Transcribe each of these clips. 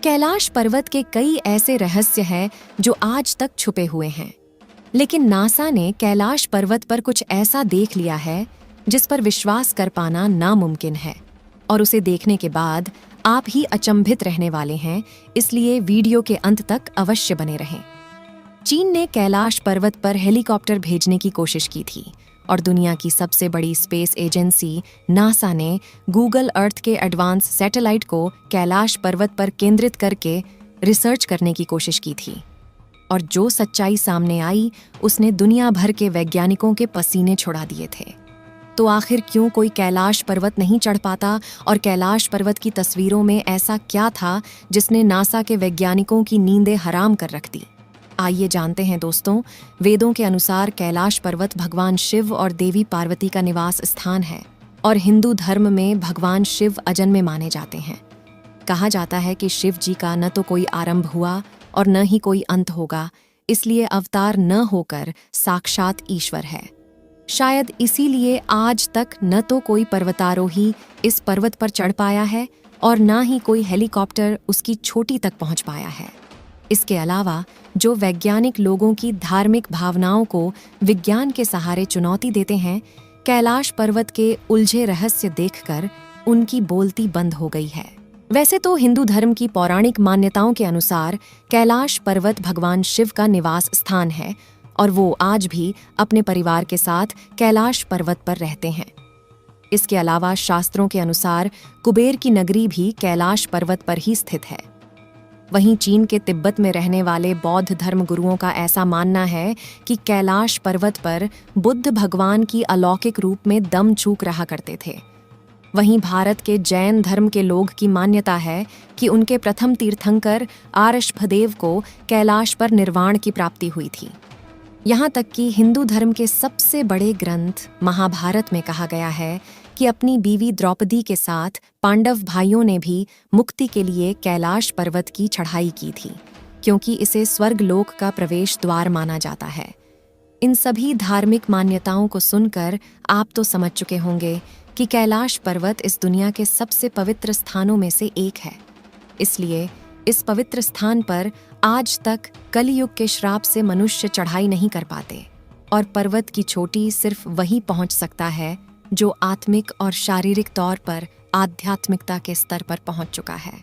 कैलाश पर्वत के कई ऐसे रहस्य हैं जो आज तक छुपे हुए हैं, लेकिन नासा ने कैलाश पर्वत पर कुछ ऐसा देख लिया है जिस पर विश्वास कर पाना नामुमकिन है, और उसे देखने के बाद आप ही अचंभित रहने वाले हैं। इसलिए वीडियो के अंत तक अवश्य बने रहें। चीन ने कैलाश पर्वत पर हेलीकॉप्टर भेजने की कोशिश की थी और दुनिया की सबसे बड़ी स्पेस एजेंसी नासा ने गूगल अर्थ के एडवांस सैटेलाइट को कैलाश पर्वत पर केंद्रित करके रिसर्च करने की कोशिश की थी। और जो सच्चाई सामने आई उसने दुनिया भर के वैज्ञानिकों के पसीने छुड़ा दिए थे। तो आखिर क्यों कोई कैलाश पर्वत नहीं चढ़ पाता, और कैलाश पर्वत की तस्वीरों में ऐसा क्या था जिसने नासा के वैज्ञानिकों की नींदें हराम कर रख दी? आइए जानते हैं दोस्तों। वेदों के अनुसार कैलाश पर्वत भगवान शिव और देवी पार्वती का निवास स्थान है, और हिंदू धर्म में भगवान शिव अजन्मे माने जाते हैं। कहा जाता है कि शिव जी का न तो कोई आरंभ हुआ और न ही कोई अंत होगा, इसलिए अवतार न होकर साक्षात ईश्वर है। शायद इसीलिए आज तक न तो कोई पर्वतारोही इस पर्वत पर चढ़ पाया है और न ही कोई हेलीकॉप्टर उसकी चोटी तक पहुंच पाया है। इसके अलावा जो वैज्ञानिक लोगों की धार्मिक भावनाओं को विज्ञान के सहारे चुनौती देते हैं, कैलाश पर्वत के उलझे रहस्य देखकर उनकी बोलती बंद हो गई है। वैसे तो हिंदू धर्म की पौराणिक मान्यताओं के अनुसार कैलाश पर्वत भगवान शिव का निवास स्थान है, और वो आज भी अपने परिवार के साथ कैलाश पर्वत पर रहते हैं। इसके अलावा शास्त्रों के अनुसार कुबेर की नगरी भी कैलाश पर्वत पर ही स्थित है। वहीं चीन के तिब्बत में रहने वाले बौद्ध धर्म गुरुओं का ऐसा मानना है कि कैलाश पर्वत पर बुद्ध भगवान की अलौकिक रूप में दम चूक रहा करते थे। वहीं भारत के जैन धर्म के लोग की मान्यता है कि उनके प्रथम तीर्थंकर आर्षभदेव को कैलाश पर निर्वाण की प्राप्ति हुई थी। यहाँ तक कि हिंदू धर्म के सबसे बड़े ग्रंथ महाभारत में कहा गया है कि अपनी बीवी द्रौपदी के साथ पांडव भाइयों ने भी मुक्ति के लिए कैलाश पर्वत की चढ़ाई की थी, क्योंकि इसे स्वर्गलोक का प्रवेश द्वार माना जाता है। इन सभी धार्मिक मान्यताओं को सुनकर आप तो समझ चुके होंगे कि कैलाश पर्वत इस दुनिया के सबसे पवित्र स्थानों में से एक है। इसलिए इस पवित्र स्थान पर आज तक कलयुग के श्राप से मनुष्य चढ़ाई नहीं कर पाते, और पर्वत की चोटी सिर्फ वही पहुंच सकता है जो आत्मिक और शारीरिक तौर पर आध्यात्मिकता के स्तर पर पहुंच चुका है,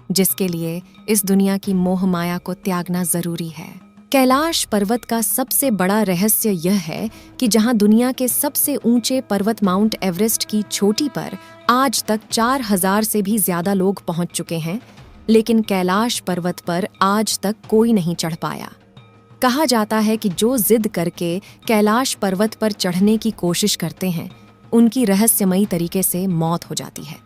जिसके लिए इस दुनिया की मोह माया को त्यागना जरूरी है। कैलाश पर्वत का सबसे बड़ा रहस्य यह है कि जहां दुनिया के सबसे ऊंचे पर्वत माउंट एवरेस्ट की चोटी पर आज तक 4000 से भी ज्यादा लोग पहुंच चुके हैं, लेकिन कैलाश पर्वत पर आज तक कोई नहीं चढ़ पाया। कहा जाता है कि जो जिद करके कैलाश पर्वत पर चढ़ने की कोशिश करते हैं, उनकी रहस्यमयी तरीके से मौत हो जाती है।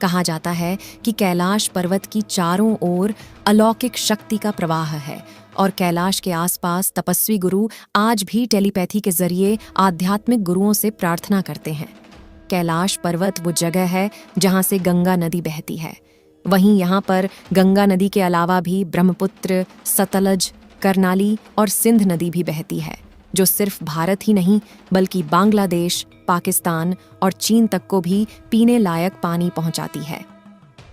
कहा जाता है कि कैलाश पर्वत की चारों ओर अलौकिक शक्ति का प्रवाह है, और कैलाश के आसपास तपस्वी गुरु आज भी टेलीपैथी के जरिए आध्यात्मिक गुरुओं से प्रार्थना करते हैं। कैलाश पर्वत वो जगह है जहां से गंगा नदी बहती है। वहीं यहाँ पर गंगा नदी के अलावा भी ब्रह्मपुत्र, सतलज, करनाली और सिंध नदी भी बहती है, जो सिर्फ भारत ही नहीं बल्कि बांग्लादेश, पाकिस्तान और चीन तक को भी पीने लायक पानी पहुंचाती है।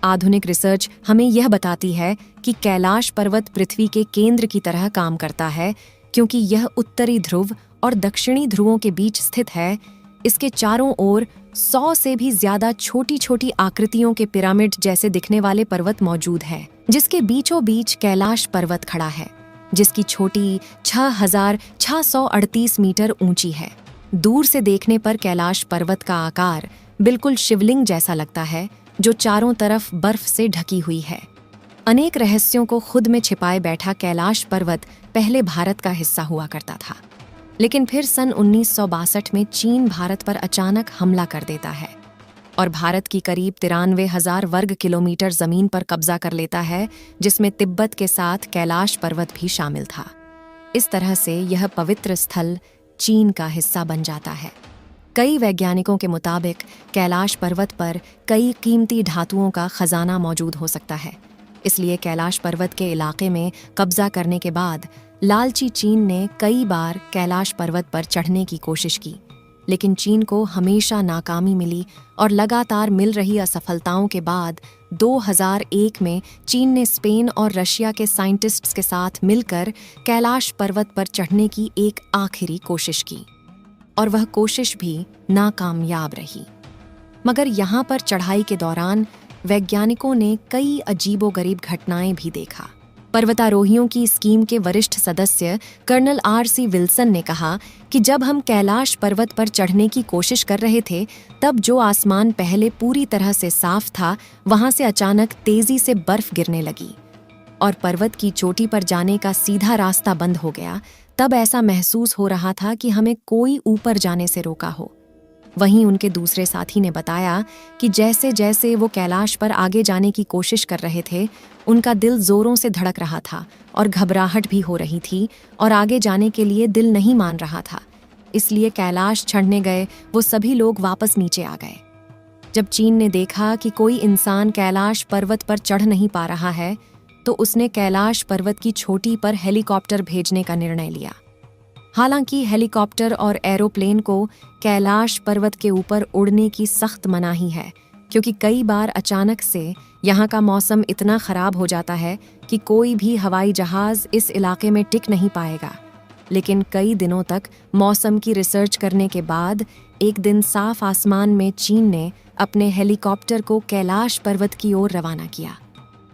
आधुनिक रिसर्च हमें यह बताती है कि कैलाश पर्वत पृथ्वी के केंद्र की तरह काम करता है, क्योंकि यह उत्तरी ध्रुव और दक्षिणी ध्रुवों के बीच स्थित है। इसके चारों ओर 100 से भी ज्यादा छोटी छोटी आकृतियों के पिरामिड जैसे दिखने वाले पर्वत मौजूद हैं, जिसके बीचों बीच कैलाश पर्वत खड़ा है, जिसकी चोटी 6638 मीटर ऊंची है। दूर से देखने पर कैलाश पर्वत का आकार बिल्कुल शिवलिंग जैसा लगता है, जो चारों तरफ बर्फ से ढकी हुई है। अनेक रहस्यों को खुद में छिपाए बैठा कैलाश पर्वत पहले भारत का हिस्सा हुआ करता था, लेकिन फिर सन 1962 में चीन भारत पर अचानक हमला कर देता है और भारत की करीब 93,000 वर्ग किलोमीटर जमीन पर कब्जा कर लेता है, जिसमें तिब्बत के साथ कैलाश पर्वत भी शामिल था। इस तरह से यह पवित्र स्थल चीन का हिस्सा बन जाता है। कई वैज्ञानिकों के मुताबिक कैलाश पर्वत पर कई कीमती धातुओं का खजाना मौजूद हो सकता है। इसलिए कैलाश पर्वत के इलाके में कब्जा करने के बाद लालची चीन ने कई बार कैलाश पर्वत पर चढ़ने की कोशिश की, लेकिन चीन को हमेशा नाकामी मिली और लगातार मिल रही असफलताओं के बाद 2001 में चीन ने स्पेन और रशिया के साइंटिस्ट्स के साथ मिलकर कैलाश पर्वत पर चढ़ने की एक आखिरी कोशिश की, और वह कोशिश भी नाकामयाब रही। मगर यहाँ पर चढ़ाई के दौरान वैज्ञानिकों ने कई अजीबोगरीब घटनाएं भी देखा। पर्वतारोहियों की स्कीम के वरिष्ठ सदस्य कर्नल RC विल्सन ने कहा कि जब हम कैलाश पर्वत पर चढ़ने की कोशिश कर रहे थे, तब जो आसमान पहले पूरी तरह से साफ था, वहां से अचानक तेजी से बर्फ गिरने लगी और पर्वत की चोटी पर जाने का सीधा रास्ता बंद हो गया। तब ऐसा महसूस हो रहा था कि हमें कोई ऊपर जाने से रोका हो। वहीं उनके दूसरे साथी ने बताया कि जैसे जैसे वो कैलाश पर आगे जाने की कोशिश कर रहे थे, उनका दिल जोरों से धड़क रहा था और घबराहट भी हो रही थी और आगे जाने के लिए दिल नहीं मान रहा था। इसलिए कैलाश चढ़ने गए वो सभी लोग वापस नीचे आ गए। जब चीन ने देखा कि कोई इंसान कैलाश पर्वत पर चढ़ नहीं पा रहा है, तो उसने कैलाश पर्वत की चोटी पर हेलीकॉप्टर भेजने का निर्णय लिया। हालांकि हेलीकॉप्टर और एरोप्लेन को कैलाश पर्वत के ऊपर उड़ने की सख्त मनाही है, क्योंकि कई बार अचानक से यहाँ का मौसम इतना खराब हो जाता है कि कोई भी हवाई जहाज इस इलाके में टिक नहीं पाएगा। लेकिन कई दिनों तक मौसम की रिसर्च करने के बाद एक दिन साफ आसमान में चीन ने अपने हेलीकॉप्टर को कैलाश पर्वत की ओर रवाना किया।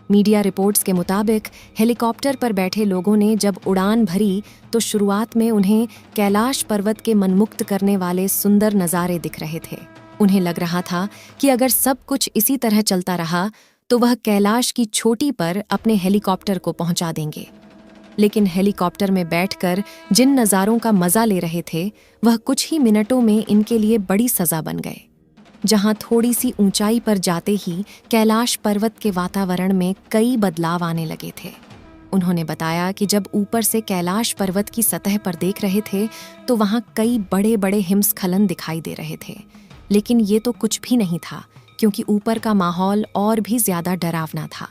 मीडिया रिपोर्ट्स के मुताबिक हेलीकॉप्टर पर बैठे लोगों ने जब उड़ान भरी तो शुरुआत में उन्हें कैलाश पर्वत के मनमुक्त करने वाले सुंदर नज़ारे दिख रहे थे। उन्हें लग रहा था कि अगर सब कुछ इसी तरह चलता रहा तो वह कैलाश की चोटी पर अपने हेलीकॉप्टर को पहुंचा देंगे। लेकिन हेलीकॉप्टर में बैठकर जिन नज़ारों का मजा ले रहे थे, वह कुछ ही मिनटों में इनके लिए बड़ी सजा बन गए। जहां थोड़ी सी ऊंचाई पर जाते ही कैलाश पर्वत के वातावरण में कई बदलाव आने लगे थे। उन्होंने बताया कि जब ऊपर से कैलाश पर्वत की सतह पर देख रहे थे तो वहां कई बड़े बड़े हिमस्खलन दिखाई दे रहे थे। लेकिन ये तो कुछ भी नहीं था, क्योंकि ऊपर का माहौल और भी ज्यादा डरावना था।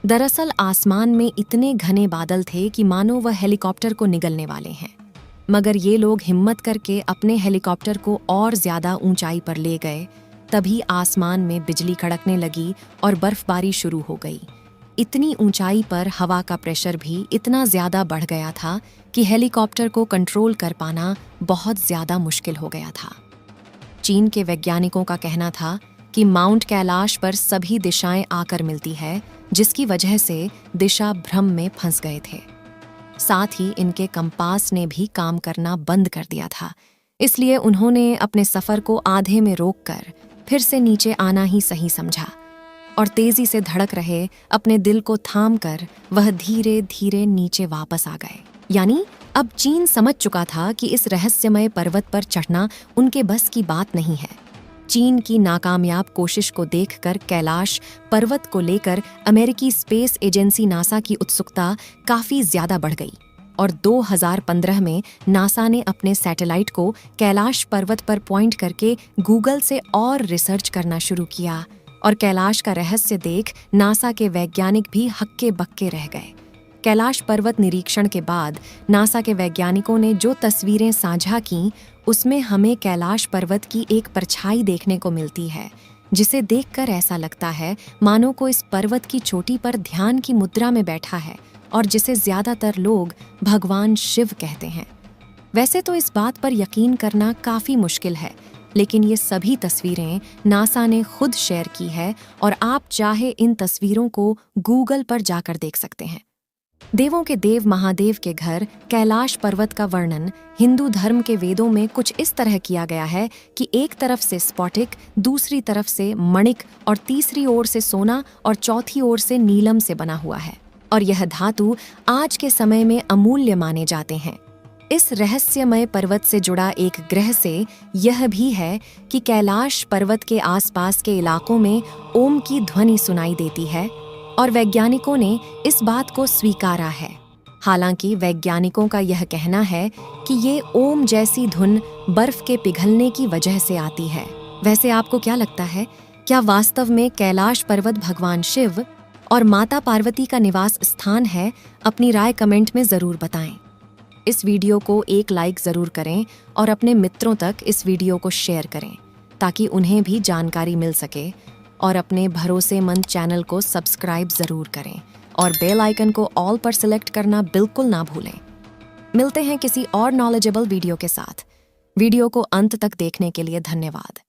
दरअसल आसमान में इतने घने बादल थे कि मानो वह हेलीकॉप्टर को निगलने वाले हैं। मगर ये लोग हिम्मत करके अपने हेलीकॉप्टर को और ज्यादा ऊंचाई पर ले गए। तभी आसमान में बिजली कड़कने लगी और बर्फबारी शुरू हो गई। इतनी ऊंचाई पर हवा का प्रेशर भी इतना ज्यादा बढ़ गया था कि हेलीकॉप्टर को कंट्रोल कर पाना बहुत ज्यादा मुश्किल हो गया था। चीन के वैज्ञानिकों का कहना था कि माउंट कैलाश पर सभी दिशाएं आकर मिलती है, जिसकी वजह से दिशा भ्रम में फंस गए थे। साथ ही इनके कंपास ने भी काम करना बंद कर दिया था। इसलिए उन्होंने अपने सफर को आधे में रोककर फिर से नीचे आना ही सही समझा और तेजी से धड़क रहे अपने दिल को थाम कर वह धीरे धीरे नीचे वापस आ गए। यानी अब चीन समझ चुका था कि इस रहस्यमय पर्वत पर चढ़ना उनके बस की बात नहीं है। चीन की नाकामयाब कोशिश को देखकर कैलाश पर्वत को लेकर अमेरिकी स्पेस एजेंसी नासा की उत्सुकता काफी ज्यादा बढ़ गई और 2015 में नासा ने अपने सैटेलाइट को कैलाश पर्वत पर पॉइंट करके गूगल से और रिसर्च करना शुरू किया और कैलाश का रहस्य देख नासा के वैज्ञानिक भी हक्के बक्के रह गए। कैलाश पर्वत निरीक्षण के बाद नासा के वैज्ञानिकों ने जो तस्वीरें साझा की, उसमें हमें कैलाश पर्वत की एक परछाई देखने को मिलती है, जिसे देखकर ऐसा लगता है मानो को इस पर्वत की चोटी पर ध्यान की मुद्रा में बैठा है और जिसे ज्यादातर लोग भगवान शिव कहते हैं। वैसे तो इस बात पर यकीन करना काफी मुश्किल है, लेकिन ये सभी तस्वीरें नासा ने खुद शेयर की है और आप चाहे इन तस्वीरों को गूगल पर जाकर देख सकते हैं। देवों के देव महादेव के घर कैलाश पर्वत का वर्णन हिंदू धर्म के वेदों में कुछ इस तरह किया गया है कि एक तरफ से स्फटिक, दूसरी तरफ से मणिक और तीसरी ओर से सोना और चौथी ओर से नीलम से बना हुआ है और यह धातु आज के समय में अमूल्य माने जाते हैं। इस रहस्यमय पर्वत से जुड़ा एक ग्रह से यह भी है कि कैलाश पर्वत के आसपास के इलाकों में ओम की ध्वनि सुनाई देती है और वैज्ञानिकों ने इस बात को स्वीकारा है। हालांकि वैज्ञानिकों का यह कहना है कि ये ओम जैसी धुन बर्फ के पिघलने की वजह से आती है। वैसे आपको क्या लगता है, क्या वास्तव में कैलाश पर्वत भगवान शिव और माता पार्वती का निवास स्थान है? अपनी राय कमेंट में जरूर बताएं। इस वीडियो को एक लाइक ज़रूर करें और अपने मित्रों तक इस वीडियो को शेयर करें ताकि उन्हें भी जानकारी मिल सके। और अपने भरोसेमंद चैनल को सब्सक्राइब ज़रूर करें और बेल आइकन को ऑल पर सिलेक्ट करना बिल्कुल ना भूलें। मिलते हैं किसी और नॉलेजेबल वीडियो के साथ। वीडियो को अंत तक देखने के लिए धन्यवाद।